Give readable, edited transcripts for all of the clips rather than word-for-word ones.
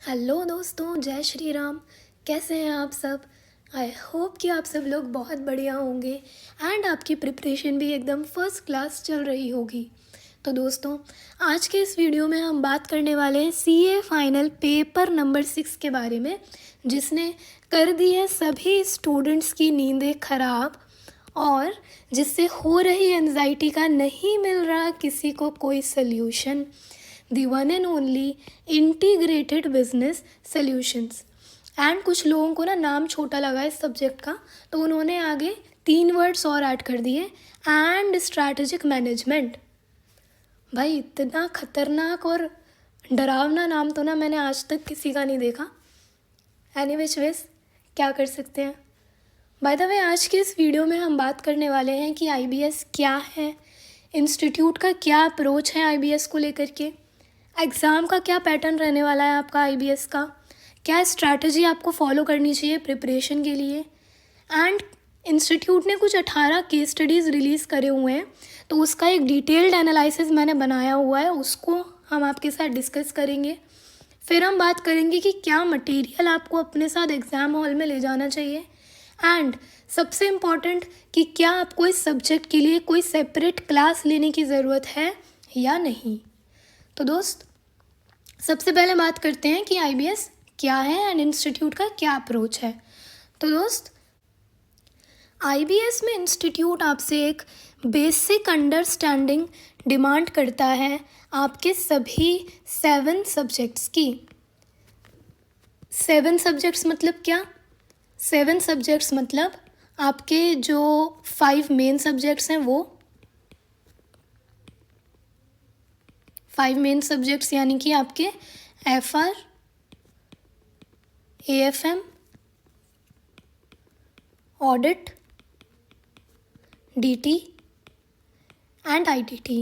Hello दोस्तों, जय श्री राम। कैसे हैं आप सब? आई होप कि आप सब लोग बहुत बढ़िया होंगे एंड आपकी प्रिपरेशन भी एकदम फर्स्ट क्लास चल रही होगी। तो दोस्तों, आज के इस वीडियो में हम बात करने वाले हैं सीए फाइनल पेपर नंबर 6 के बारे में, जिसने कर दी है सभी स्टूडेंट्स की नींदें खराब और जिससे हो रही एंजाइटी का नहीं मिल रहा किसी को कोई solution. The one and only integrated business solutions. And कुछ लोगों को ना नाम छोटा लगा इस सब्जेक्ट का, तो उन्होंने आगे 3 वर्ड्स और ऐड कर दिए, एंड स्ट्रैटेजिक मैनेजमेंट। भाई, इतना खतरनाक और डरावना नाम तो ना मैंने आज तक किसी का नहीं देखा। एनीवेज वेज, क्या कर सकते हैं। बाय द वे, आज के इस वीडियो में हम बात करने वाले हैं कि आईबीएस क्या है, इंस्टीट्यूट का क्या अप्रोच है आईबीएस को लेकर के, एग्ज़ाम का क्या पैटर्न रहने वाला है आपका आईबीएस का, क्या स्ट्रैटेजी आपको फॉलो करनी चाहिए प्रिपरेशन के लिए। एंड इंस्टीट्यूट ने कुछ 18 केस स्टडीज़ रिलीज़ करे हुए हैं, तो उसका एक डिटेल्ड एनालिसिस मैंने बनाया हुआ है, उसको हम आपके साथ डिस्कस करेंगे। फिर हम बात करेंगे कि क्या मटेरियल आपको अपने साथ एग्ज़ाम हॉल में ले जाना चाहिए, एंड सबसे इम्पॉर्टेंट कि क्या आपको इस सब्जेक्ट के लिए कोई सेपरेट क्लास लेने की ज़रूरत है या नहीं। तो दोस्त, सबसे पहले बात करते हैं कि आईबीएस क्या है एंड इंस्टीट्यूट का क्या अप्रोच है। तो दोस्त, आईबीएस में इंस्टीट्यूट आपसे एक बेसिक अंडरस्टैंडिंग डिमांड करता है आपके सभी 7 सब्जेक्ट्स की। 7 सब्जेक्ट्स मतलब क्या? 7 सब्जेक्ट्स मतलब आपके जो 5 मेन सब्जेक्ट्स हैं, वो 5 मेन सब्जेक्ट्स यानी कि आपके FR, AFM, audit, DT and ITT.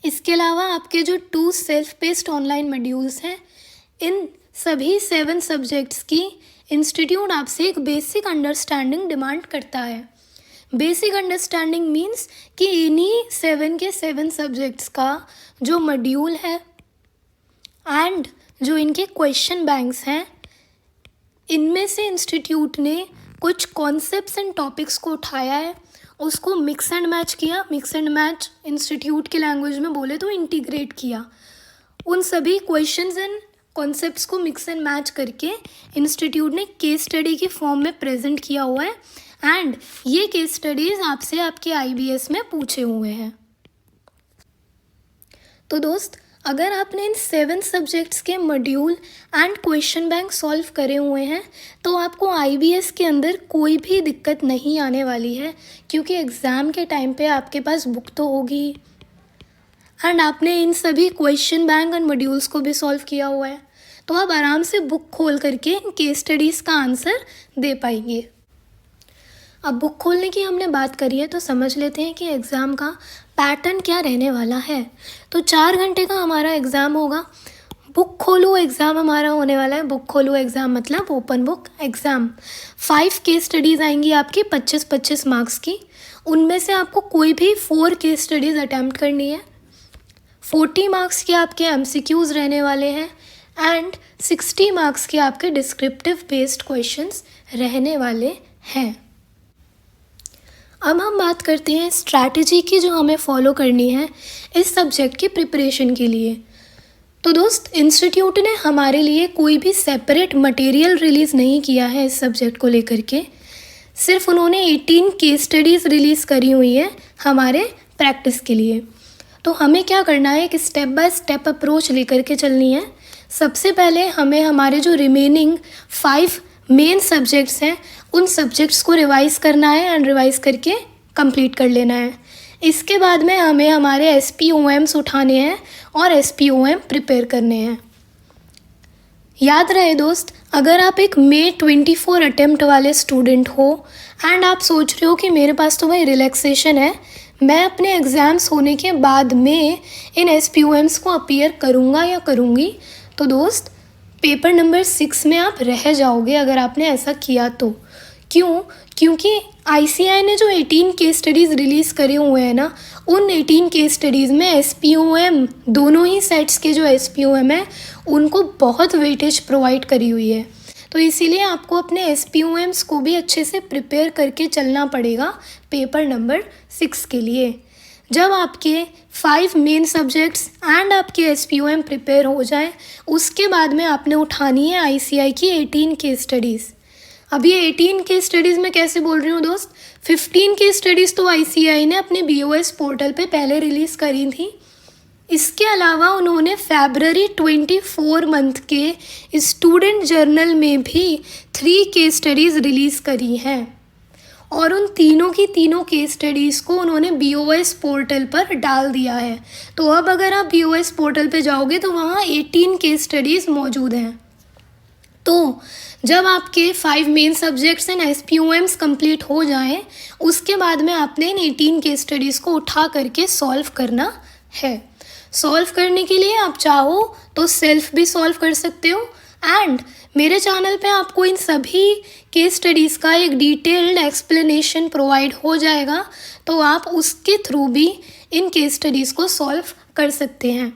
इसके अलावा आपके जो 2 सेल्फ पेस्ड ऑनलाइन मॉड्यूल्स हैं, इन सभी 7 सब्जेक्ट्स की इंस्टीट्यूट आपसे एक बेसिक अंडरस्टैंडिंग डिमांड करता है। बेसिक अंडरस्टैंडिंग मीन्स कि इन्हीं 7 के 7 सब्जेक्ट्स का जो मॉड्यूल है एंड जो इनके क्वेश्चन बैंक्स हैं, इनमें से इंस्टीट्यूट ने कुछ कॉन्सेप्ट्स एंड टॉपिक्स को उठाया है, उसको मिक्स एंड मैच किया। मिक्स एंड मैच इंस्टीट्यूट के लैंग्वेज में बोले तो इंटीग्रेट किया। उन सभी क्वेश्चंस एंड कॉन्सेप्ट्स को मिक्स एंड मैच करके इंस्टीट्यूट ने केस स्टडी की फॉर्म में प्रेजेंट किया हुआ है, एंड ये केस स्टडीज़ आपसे आपके आईबीएस में पूछे हुए हैं। तो दोस्त, अगर आपने इन 7 सब्जेक्ट्स के module and question bank solve करे हुए हैं, तो आपको आईबीएस के अंदर कोई भी दिक्कत नहीं आने वाली है, क्योंकि एग्ज़ाम के टाइम पे आपके पास बुक तो होगी एंड आपने इन सभी क्वेश्चन बैंक एंड मॉड्यूल्स को भी सॉल्व किया हुआ है, तो आप आराम से बुक खोल करके इन केस स्टडीज़ का आंसर दे पाएंगे। अब बुक खोलने की हमने बात करी है, तो समझ लेते हैं कि एग्ज़ाम का पैटर्न क्या रहने वाला है। तो 4 घंटे का हमारा एग्ज़ाम होगा। बुक खोलो एग्ज़ाम हमारा होने वाला है। बुक खोलो एग्ज़ाम मतलब open book exam. 5 case studies आएंगी आपकी 25-25 मार्क्स की। उनमें से आपको कोई भी 4 केस स्टडीज़ अटैम्प्ट करनी है। 40 मार्क्स के आपके एमसीक्यूज़ रहने वाले हैं एंड 60 मार्क्स के आपके डिस्क्रिप्टिव बेस्ड क्वेश्चंस रहने वाले हैं। अब हम बात करते हैं स्ट्रैटेजी की जो हमें फॉलो करनी है इस सब्जेक्ट की प्रिपरेशन के लिए। तो दोस्त, इंस्टीट्यूट ने हमारे लिए कोई भी सेपरेट मटेरियल रिलीज़ नहीं किया है इस सब्जेक्ट को लेकर के। सिर्फ उन्होंने 18 केस स्टडीज़ रिलीज़ करी हुई हैं हमारे प्रैक्टिस के लिए। तो हमें क्या करना है, एक स्टेप बाय स्टेप अप्रोच लेकर के चलनी है। सबसे पहले हमें हमारे जो रिमेनिंग 5 मेन सब्जेक्ट्स हैं, उन सब्जेक्ट्स को रिवाइज़ करना है एंड रिवाइज़ करके कंप्लीट कर लेना है। इसके बाद में हमें हमारे SPOMs उठाने हैं और SPOM प्रिपेयर करने हैं। याद रहे दोस्त, अगर आप एक May 24 अटेम्प्ट वाले स्टूडेंट हो एंड आप सोच रहे हो कि मेरे पास तो भाई रिलैक्सेशन है, मैं अपने एग्ज़ाम्स होने के बाद में इन SPOMs को अपीयर करूँगा या करूँगी, तो दोस्त पेपर नंबर 6 में आप रह जाओगे अगर आपने ऐसा किया तो। क्यों? क्योंकि आईसीएआई ने जो 18 केस स्टडीज़ रिलीज़ करे हुए हैं ना, उन 18 केस स्टडीज़ में एसपीओएम, दोनों ही सेट्स के जो एसपीओएम है उनको बहुत वेटेज प्रोवाइड करी हुई है। तो इसीलिए आपको अपने एसपीओएम्स को भी अच्छे से प्रिपेयर करके चलना पड़ेगा पेपर नंबर 6 के लिए। जब आपके 5 मेन सब्जेक्ट्स एंड आपके एसपीओएम प्रिपेयर हो जाए, उसके बाद में आपने उठानी है आईसीएआई की 18 केस स्टडीज़। अब ये 18 केस स्टडीज़ मैं कैसे बोल रही हूँ दोस्त, 15 केस स्टडीज़ तो आईसीएआई ने अपने बीओएस पोर्टल पे पहले रिलीज़ करी थी। इसके अलावा उन्होंने फरवरी 24 मंथ के स्टूडेंट जर्नल में भी 3 केस स्टडीज़ रिलीज़ करी हैं और उन तीनों की तीनों केस स्टडीज़ को उन्होंने बीओएस पोर्टल पर डाल दिया है। तो अब अगर आप बीओएस पोर्टल पे जाओगे तो वहाँ 18 केस स्टडीज़ मौजूद हैं। तो जब आपके 5 मेन सब्जेक्ट्स एंड एसपीओएम्स कंप्लीट हो जाएं, उसके बाद में आपने इन 18 केस स्टडीज़ को उठा करके सॉल्व करना है। सॉल्व करने के लिए आप चाहो तो सेल्फ भी सॉल्व कर सकते हो एंड मेरे चैनल पे आपको इन सभी केस स्टडीज़ का एक डिटेल्ड एक्सप्लेनेशन प्रोवाइड हो जाएगा, तो आप उसके थ्रू भी इन केस स्टडीज़ को सॉल्व कर सकते हैं।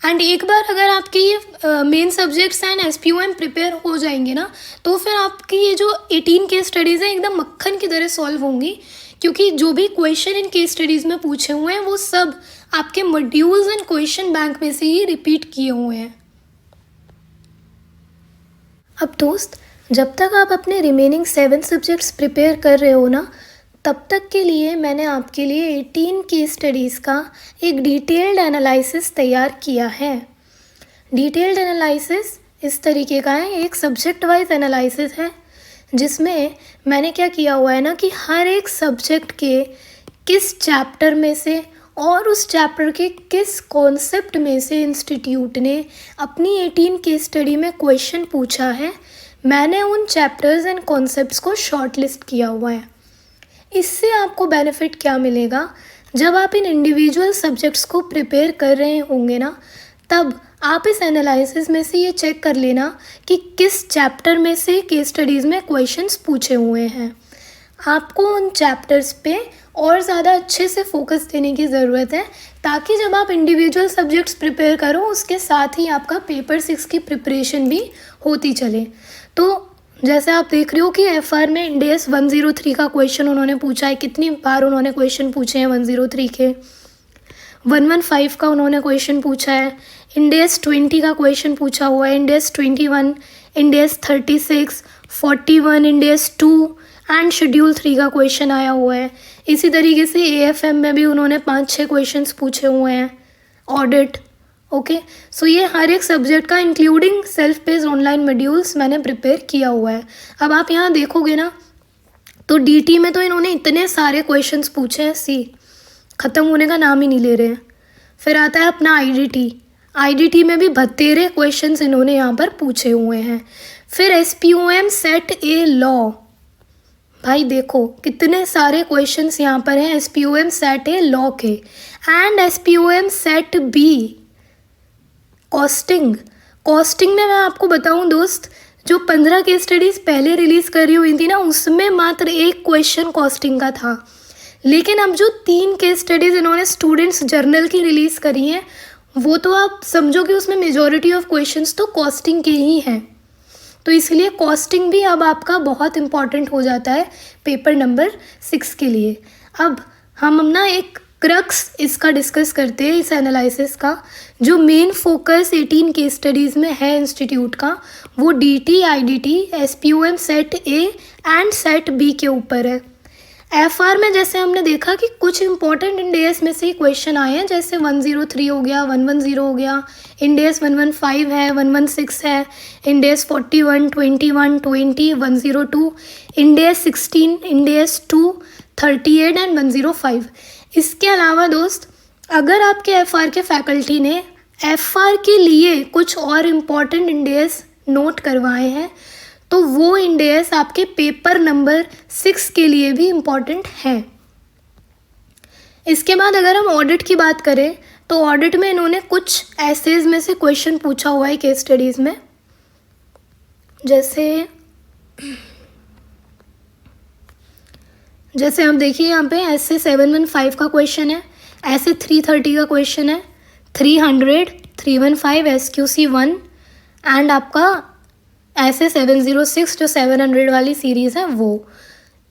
एंड एक बार अगर आपके ये main subjects and SPOM prepare हो जाएंगे ना, तो फिर आपकी ये जो 18 केस स्टडीज़ हैं एकदम मक्खन की तरह सॉल्व होंगी, क्योंकि जो भी क्वेश्चन इन केस स्टडीज़ में पूछे हुए हैं वो सब आपके मॉड्यूल्स एंड क्वेश्चन बैंक में से ही रिपीट किए हुए हैं। अब दोस्त, जब तक आप अपने रिमेनिंग 7 सब्जेक्ट्स प्रिपेयर कर रहे हो ना, तब तक के लिए मैंने आपके लिए 18 केस स्टडीज़ का एक डिटेल्ड एनालिसिस तैयार किया है। डिटेल्ड एनालिसिस इस तरीके का है, एक सब्जेक्ट वाइज एनालिसिस है, जिसमें मैंने क्या किया हुआ है ना कि हर एक सब्जेक्ट के किस चैप्टर में से और उस चैप्टर के किस कॉन्सेप्ट में से इंस्टीट्यूट ने अपनी 18 केस स्टडी में क्वेश्चन पूछा है, मैंने उन चैप्टर्स एंड कॉन्सेप्ट्स को शॉर्ट लिस्ट किया हुआ है। इससे आपको बेनिफिट क्या मिलेगा, जब आप इन इंडिविजुअल सब्जेक्ट्स को प्रिपेयर कर रहे होंगे ना, तब आप इस एनालिसिस में से ये चेक कर लेना कि किस चैप्टर में से केस स्टडीज़ में क्वेश्चंस पूछे हुए हैं। आपको उन चैप्टर्स पे और ज़्यादा अच्छे से फोकस देने की ज़रूरत है, ताकि जब आप इंडिविजुअल सब्जेक्ट्स प्रिपेयर करो उसके साथ ही आपका पेपर 6 की प्रिपरेशन भी होती चले। तो जैसे आप देख रहे हो कि एफआर में इंडेस 103 का क्वेश्चन उन्होंने पूछा है, कितनी बार उन्होंने क्वेश्चन पूछे हैं 103 के, 115 का उन्होंने क्वेश्चन पूछा है, इंडेस 20 का क्वेश्चन पूछा हुआ है, इंडेस 21, इंडेस 36, 41, इंडेस 2 एंड शेड्यूल 3 का क्वेश्चन आया हुआ है। इसी तरीके से एएफएम में भी उन्होंने 5-6 क्वेश्चंस पूछे हुए हैं, ऑडिट। ओके, सो ये हर एक सब्जेक्ट का including self page online modules मैंने प्रिपेयर किया हुआ है। अब आप यहाँ देखोगे ना, तो डीटी में तो इन्होंने इतने सारे क्वेश्चंस पूछे हैं, ख़त्म होने का नाम ही नहीं ले रहे हैं। फिर आता है अपना आईडीटी में भी 32 क्वेश्चंस इन्होंने यहाँ पर पूछे हुए हैं। फिर एसपीओएम सेट ए लॉ, भाई देखो कितने सारे क्वेश्चंस यहाँ पर हैं एसपीओएम सेट ए लॉ के, and SPOM set be costing में मैं आपको बताऊं दोस्त, जो 15 केस स्टडीज़ पहले रिलीज़ करी हुई थी ना, उसमें मात्र एक क्वेश्चन कॉस्टिंग का था। लेकिन अब जो 3 केस स्टडीज़ इन्होंने स्टूडेंट्स जर्नल की रिलीज़ करी हैं, वो तो आप समझो कि उसमें मेजॉरिटी ऑफ क्वेश्चंस तो कॉस्टिंग के ही हैं। तो इसलिए कॉस्टिंग भी अब आपका बहुत इम्पॉर्टेंट हो जाता है पेपर नंबर 6 के लिए। अब हम ना एक क्रक्स इसका डिस्कस करते हैं, इस एनालिसिस का। जो मेन फोकस 18 केस स्टडीज़ में है इंस्टीट्यूट का, वो DT, IDT, SPOM set A and set B के ऊपर है। एफआर में जैसे हमने देखा कि कुछ इंपॉर्टेंट इंडेस में से ही क्वेश्चन आए हैं, जैसे 103 हो गया, 110 हो गया, इंडेस 115 है, 116 है, इंडेस 41, 21, 20, 102, इंडेस 16, इंडेस 2, 38 एंड 105। इसके अलावा दोस्त, अगर आपके एफआर के फैकल्टी ने एफआर के लिए कुछ और इम्पॉर्टेंट इंडेस नोट करवाए हैं, तो वो इंडेस आपके पेपर नंबर 6 के लिए भी इम्पॉर्टेंट हैं। इसके बाद अगर हम ऑडिट की बात करें, तो ऑडिट में इन्होंने कुछ एसेज में से क्वेश्चन पूछा हुआ है केस स्टडीज़ में, जैसे जैसे आप देखिए यहाँ पे ऐसे 715 का क्वेश्चन है, ऐसे 330 का क्वेश्चन है, 300, 315 SQC1 एंड आपका ऐसे 706 जो 700 वाली सीरीज़ है वो,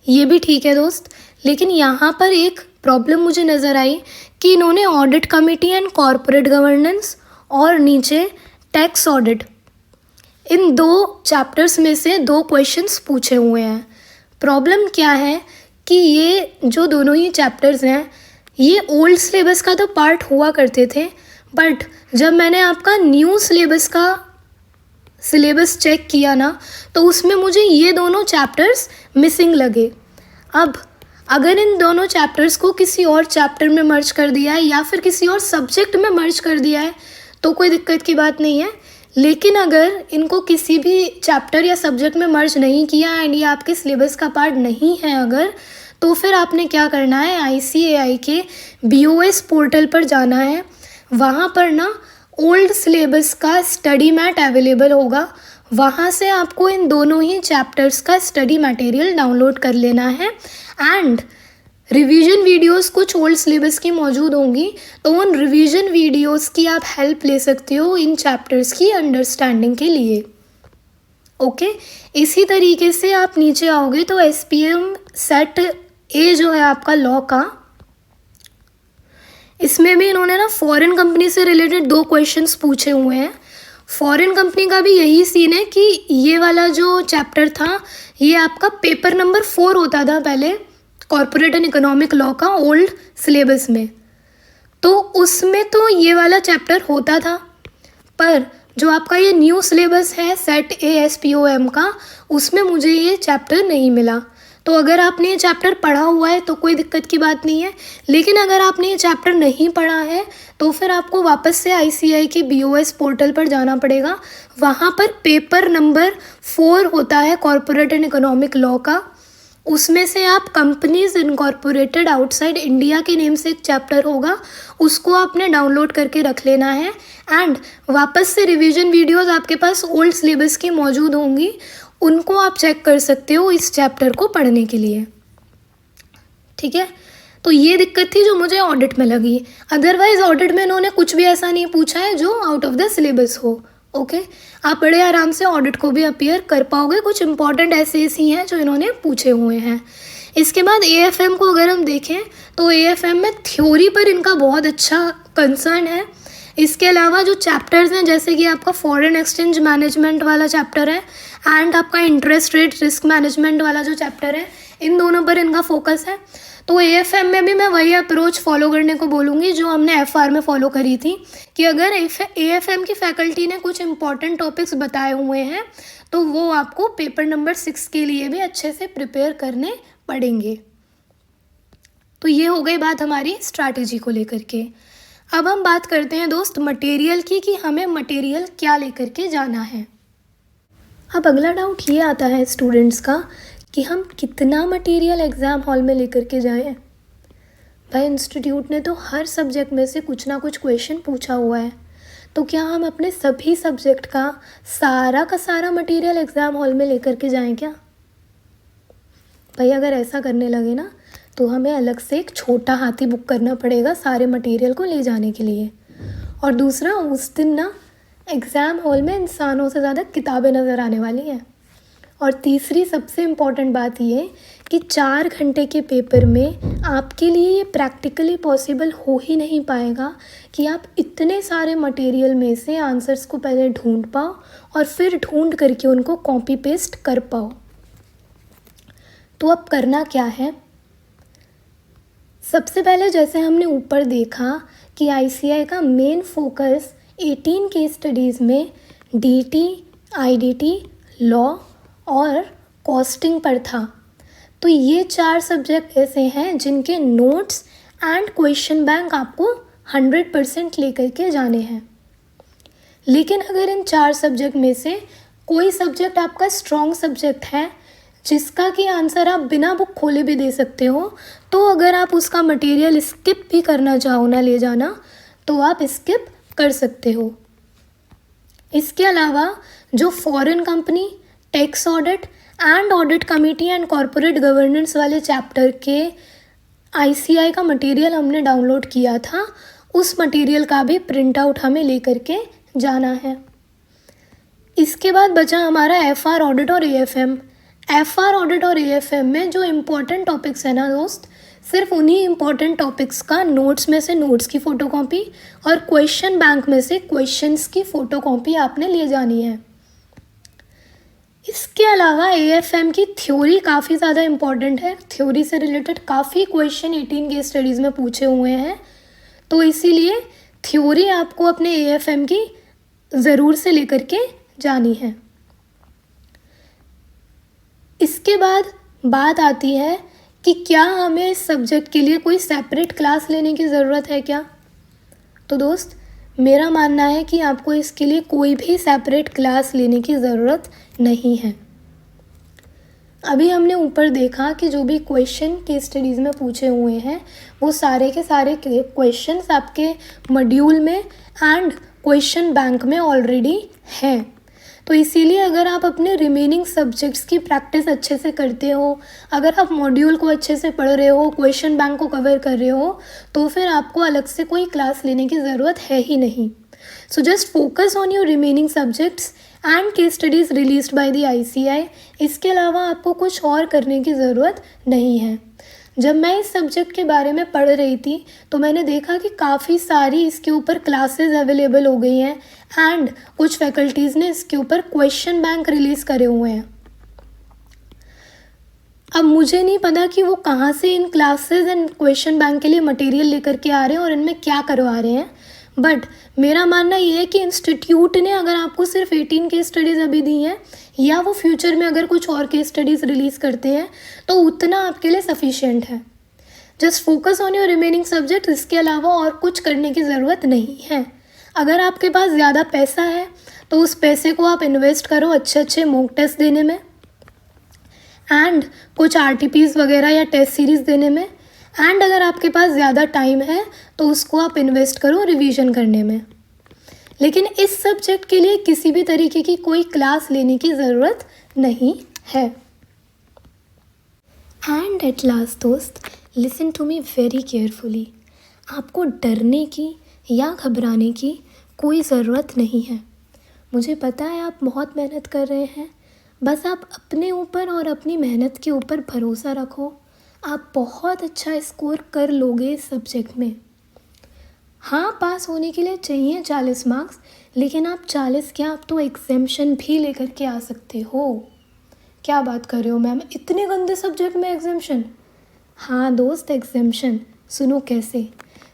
ये भी ठीक है दोस्त। लेकिन यहाँ पर एक प्रॉब्लम मुझे नज़र आई कि इन्होंने audit committee and corporate governance और नीचे टैक्स ऑडिट, इन 2 चैप्टर्स में से 2 क्वेश्चंस पूछे हुए हैं। प्रॉब्लम क्या है कि ये जो दोनों ही चैप्टर्स हैं ये ओल्ड सिलेबस का तो पार्ट हुआ करते थे, बट जब मैंने आपका न्यू सिलेबस का सिलेबस चेक किया ना तो उसमें मुझे ये दोनों चैप्टर्स मिसिंग लगे। अब अगर इन दोनों चैप्टर्स को किसी और चैप्टर में मर्ज कर दिया है या फिर किसी और सब्जेक्ट में मर्ज कर दिया है तो कोई दिक्कत की बात नहीं है, लेकिन अगर इनको किसी भी चैप्टर या सब्जेक्ट में मर्ज नहीं किया एंड ये आपके सिलेबस का पार्ट नहीं है अगर, तो फिर आपने क्या करना है, ICAI के BOS पोर्टल पर जाना है। वहाँ पर ना ओल्ड सिलेबस का स्टडी मैट अवेलेबल होगा, वहाँ से आपको इन दोनों ही चैप्टर्स का स्टडी मटेरियल डाउनलोड कर लेना है एंड रिवीजन वीडियोस कुछ ओल्ड सिलेबस की मौजूद होंगी, तो उन रिवीजन वीडियोस की आप हेल्प ले सकते हो इन चैप्टर्स की अंडरस्टैंडिंग के लिए। ओके, इसी तरीके से आप नीचे आओगे तो SPM सेट A जो है आपका लॉ का, इसमें भी इन्होंने ना फॉरेन कंपनी से रिलेटेड 2 क्वेश्चंस पूछे हुए हैं। फॉरेन कंपनी का भी यही सीन है कि ये वाला जो चैप्टर था ये आपका पेपर नंबर 4 होता था पहले कॉर्पोरेट एंड इकोनॉमिक लॉ का ओल्ड सिलेबस में, तो उसमें तो ये वाला चैप्टर होता था, पर जो आपका ये न्यू सिलेबस है सेट A SPOM का, उसमें मुझे ये चैप्टर नहीं मिला। तो अगर आपने ये चैप्टर पढ़ा हुआ है तो कोई दिक्कत की बात नहीं है, लेकिन अगर आपने ये चैप्टर नहीं पढ़ा है तो फिर आपको वापस से ICAI के BOS पोर्टल पर जाना पड़ेगा। वहाँ पर पेपर नंबर 4 होता है कॉर्पोरेट एंड इकोनॉमिक लॉ का, उसमें से आप कंपनीज इनकॉर्पोरेटेड आउटसाइड इंडिया के नेम से एक चैप्टर होगा, उसको आपने डाउनलोड करके रख लेना है एंड वापस से रिवीजन वीडियोस आपके पास ओल्ड सिलेबस की मौजूद होंगी, उनको आप चेक कर सकते हो इस चैप्टर को पढ़ने के लिए। ठीक है, तो ये दिक्कत थी जो मुझे ऑडिट में लगी, अदरवाइज ऑडिट में इन्होंने कुछ भी ऐसा नहीं पूछा है जो आउट ऑफ द सिलेबस हो। ओके, आप बड़े आराम से ऑडिट को भी अपीयर कर पाओगे, कुछ इंपॉर्टेंट ऐसे ही हैं जो इन्होंने पूछे हुए हैं। इसके बाद AFM को अगर हम देखें तो AFM में थ्योरी पर इनका बहुत अच्छा कंसर्न है। इसके अलावा जो चैप्टर्स हैं जैसे कि आपका फॉरेन एक्सचेंज मैनेजमेंट वाला चैप्टर है एंड आपका इंटरेस्ट रेट रिस्क मैनेजमेंट वाला जो चैप्टर है, इन दोनों पर इनका फोकस है। तो AFM में भी मैं वही अप्रोच फॉलो करने को बोलूँगी जो हमने FR में फॉलो करी थी, कि अगर AFM की फैकल्टी ने कुछ इंपॉर्टेंट टॉपिक्स बताए हुए हैं तो वो आपको पेपर नंबर 6 के लिए भी अच्छे से प्रिपेयर करने पड़ेंगे। तो ये हो गई बात हमारी स्ट्रैटेजी को लेकर के। अब हम बात करते हैं दोस्त मटेरियल की, कि हमें मटेरियल क्या लेकर के जाना है। अब अगला डाउट ये आता है स्टूडेंट्स का कि हम कितना मटेरियल एग्ज़ाम हॉल में लेकर के जाएं। भाई इंस्टीट्यूट ने तो हर सब्जेक्ट में से कुछ ना कुछ क्वेश्चन पूछा हुआ है, तो क्या हम अपने सभी सब्जेक्ट का सारा मटेरियल एग्ज़ाम हॉल में लेकर के जाएं क्या? भाई अगर ऐसा करने लगे ना तो हमें अलग से एक छोटा हाथी बुक करना पड़ेगा सारे मटेरियल को ले जाने के लिए। और दूसरा, उस दिन ना एग्ज़ाम हॉल में इंसानों से ज़्यादा किताबें नज़र आने वाली हैं। और तीसरी सबसे इम्पॉर्टेंट बात ये कि 4 घंटे के पेपर में आपके लिए ये प्रैक्टिकली पॉसिबल हो ही नहीं पाएगा कि आप इतने सारे मटेरियल में से आंसर्स को पहले ढूंढ पाओ और फिर ढूंढ करके उनको कॉपी पेस्ट कर पाओ। तो अब करना क्या है? सबसे पहले जैसे हमने ऊपर देखा कि ICAI का मेन फोकस 18 केस स्टडीज़ में DT, IDT, लॉ और कॉस्टिंग पर था। तो ये 4 सब्जेक्ट ऐसे हैं जिनके नोट्स एंड क्वेश्चन बैंक आपको 100% लेकर के जाने हैं। लेकिन अगर इन 4 सब्जेक्ट में से कोई सब्जेक्ट आपका स्ट्रॉन्ग सब्जेक्ट है जिसका कि आंसर आप बिना बुक खोले भी दे सकते हो, तो अगर आप उसका मटेरियल स्किप भी करना चाहो ना ले जाना तो आप स्किप कर सकते हो। इसके अलावा जो foreign company, tax audit and audit committee and corporate governance वाले चैप्टर के ICI का मटेरियल हमने डाउनलोड किया था, उस मटेरियल का भी प्रिंट आउट हमें लेकर के जाना है। इसके बाद बचा हमारा FR ऑडिट और AFM। FR ऑडिट और AFM में जो इम्पोर्टेंट टॉपिक्स है ना दोस्त, सिर्फ उन्हीं इम्पोर्टेंट टॉपिक्स का नोट्स में से नोट्स की फ़ोटोकॉपी और क्वेश्चन बैंक में से क्वेश्चंस की फ़ोटोकॉपी आपने ले जानी है। इसके अलावा AFM की थ्योरी काफ़ी ज़्यादा इम्पॉर्टेंट है। थ्योरी से रिलेटेड काफ़ी क्वेश्चन 18 केस स्टडीज़ में पूछे हुए हैं, तो इसीलिए थ्योरी आपको अपने AFM की ज़रूर से लेकर के जानी है। इसके बाद बात आती है कि क्या हमें इस सब्जेक्ट के लिए कोई सेपरेट क्लास लेने की ज़रूरत है क्या? तो दोस्त, मेरा मानना है कि आपको इसके लिए कोई भी सेपरेट क्लास लेने की ज़रूरत नहीं है। अभी हमने ऊपर देखा कि जो भी क्वेश्चन केस स्टडीज़ में पूछे हुए हैं वो सारे के सारे क्वेश्चंस आपके मॉड्यूल में एंड क्वेश्चन बैंक में ऑलरेडी हैं। तो इसीलिए अगर आप अपने रिमेनिंग सब्जेक्ट्स की प्रैक्टिस अच्छे से करते हो, अगर आप मॉड्यूल को अच्छे से पढ़ रहे हो, क्वेश्चन बैंक को कवर कर रहे हो, तो फिर आपको अलग से कोई क्लास लेने की ज़रूरत है ही नहीं। So just focus on your remaining subjects and case studies released by the ICI। इसके अलावा आपको कुछ और करने की ज़रूरत नहीं है। जब मैं इस सब्जेक्ट के बारे में पढ़ रही थी तो मैंने देखा कि काफ़ी सारी इसके ऊपर क्लासेस अवेलेबल हो गई हैं एंड कुछ फैकल्टीज़ ने इसके ऊपर क्वेश्चन बैंक रिलीज़ करे हुए हैं। अब मुझे नहीं पता कि वो कहाँ से इन क्लासेस एंड क्वेश्चन बैंक के लिए मटेरियल लेकर के आ रहे हैं और इनमें क्या करवा रहे हैं, बट मेरा मानना ये है कि इंस्टीट्यूट ने अगर आपको सिर्फ 18 केस स्टडीज़ अभी दी हैं या वो फ्यूचर में अगर कुछ और केस स्टडीज़ रिलीज़ करते हैं तो उतना आपके लिए सफिशिएंट है। Just focus on your remaining subject. इसके अलावा और कुछ करने की ज़रूरत नहीं है। अगर आपके पास ज़्यादा पैसा है तो उस पैसे को आप इन्वेस्ट करो अच्छे अच्छे मॉक टेस्ट देने में एंड कुछ RTPs वगैरह या टेस्ट सीरीज़ देने में, एंड अगर आपके पास ज़्यादा टाइम है तो उसको आप इन्वेस्ट करो रिवीजन करने में। लेकिन इस सब्जेक्ट के लिए किसी भी तरीके की कोई क्लास लेने की ज़रूरत नहीं है। एंड एट लास्ट दोस्त, listen to me very carefully. आपको डरने की या घबराने की कोई ज़रूरत नहीं है। मुझे पता है आप बहुत मेहनत कर रहे हैं, बस आप अपने ऊपर और अपनी मेहनत के ऊपर भरोसा रखो। आप बहुत अच्छा स्कोर कर लोगे इस सब्जेक्ट में। हाँ, पास होने के लिए चाहिए 40 मार्क्स, लेकिन आप 40 क्या, आप तो एग्जाम्शन भी लेकर के आ सकते हो। क्या बात कर रहे हो मैम, इतने गंदे सब्जेक्ट में एग्जाम्शन? हाँ दोस्त, एग्जाम्शन सुनो कैसे।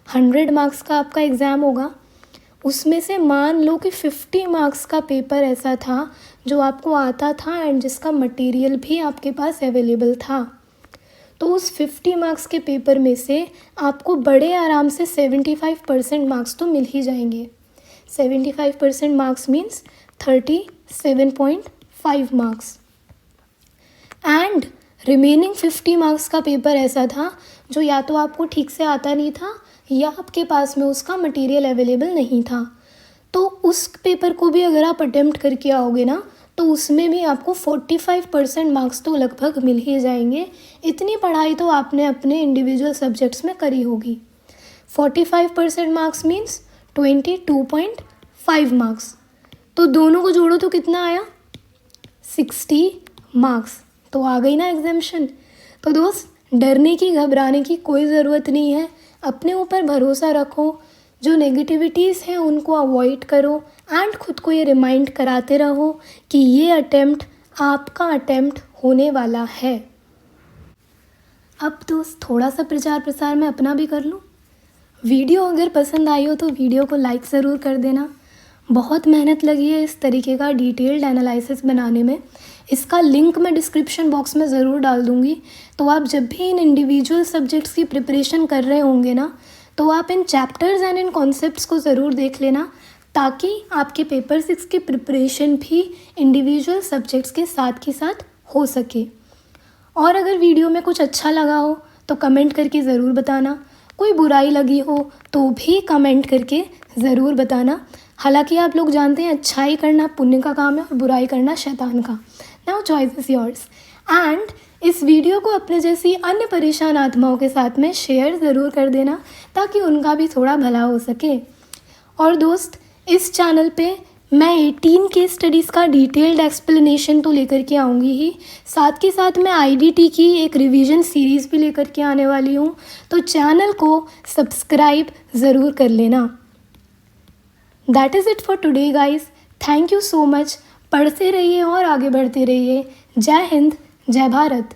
100 मार्क्स का आपका एग्ज़ाम होगा, उसमें से मान लो कि 50 मार्क्स का पेपर ऐसा था जो आपको आता था एंड जिसका मटेरियल भी आपके पास अवेलेबल था। तो उस 50 मार्क्स के पेपर में से आपको बड़े आराम से 75% मार्क्स तो मिल ही जाएंगे। 75% marks means 37.5 marks. And remaining 50 marks का पेपर ऐसा था जो या तो आपको ठीक से आता नहीं था या आपके पास में उसका मटेरियल अवेलेबल नहीं था। तो उस पेपर को भी अगर आप अटेम्प्ट करके आओगे ना तो उसमें भी आपको 45% मार्क्स तो लगभग मिल ही जाएंगे। इतनी पढ़ाई तो आपने अपने इंडिविजुअल सब्जेक्ट्स में करी होगी। 45% मार्क्स मीन्स 22.5 मार्क्स। तो दोनों को जोड़ो तो कितना आया? 60 मार्क्स। तो आ गई ना एग्जाम्शन। तो दोस्त, डरने की घबराने की कोई ज़रूरत नहीं है। अपने ऊपर भरोसा रखो, जो नेगेटिविटीज़ हैं उनको अवॉइड करो एंड ख़ुद को ये रिमाइंड कराते रहो कि ये अटेम्प्ट आपका अटेम्प्ट होने वाला है। अब दोस्त, थोड़ा सा प्रचार प्रसार मैं अपना भी कर लूँ। वीडियो अगर पसंद आई हो तो वीडियो को लाइक ज़रूर कर देना। बहुत मेहनत लगी है इस तरीके का डिटेल्ड एनालिसिस बनाने में। इसका लिंक मैं डिस्क्रिप्शन बॉक्स में ज़रूर डाल दूँगी। तो आप जब भी इन इंडिविजुअल सब्जेक्ट्स की प्रिपरेशन कर रहे होंगे ना, तो आप इन चैप्टर्स एंड इन कॉन्सेप्ट्स को ज़रूर देख लेना, ताकि आपके पेपर 6 की प्रिपरेशन भी इंडिविजुअल सब्जेक्ट्स के साथ हो सके। और अगर वीडियो में कुछ अच्छा लगा हो तो कमेंट करके ज़रूर बताना। कोई बुराई लगी हो तो भी कमेंट करके ज़रूर बताना। हालांकि आप लोग जानते हैं अच्छाई करना पुण्य का काम है और बुराई करना शैतान का। Now choice is yours. And इस वीडियो को अपने जैसी अन्य परेशान आत्माओं के साथ में शेयर ज़रूर कर देना ताकि उनका भी थोड़ा भला हो सके। और दोस्त, इस चैनल पे मैं 18 केस स्टडीज़ का डिटेल्ड एक्सप्लेनेशन तो लेकर के आऊँगी ही, साथ के साथ मैं आईडीटी की एक रिवीजन सीरीज़ भी लेकर के आने वाली हूँ, तो चैनल को सब्सक्राइब ज़रूर कर लेना। That is it for today guys. Thank you so much. पढ़ते रहिए और आगे बढ़ते रहिए। जय हिंद, जय भारत।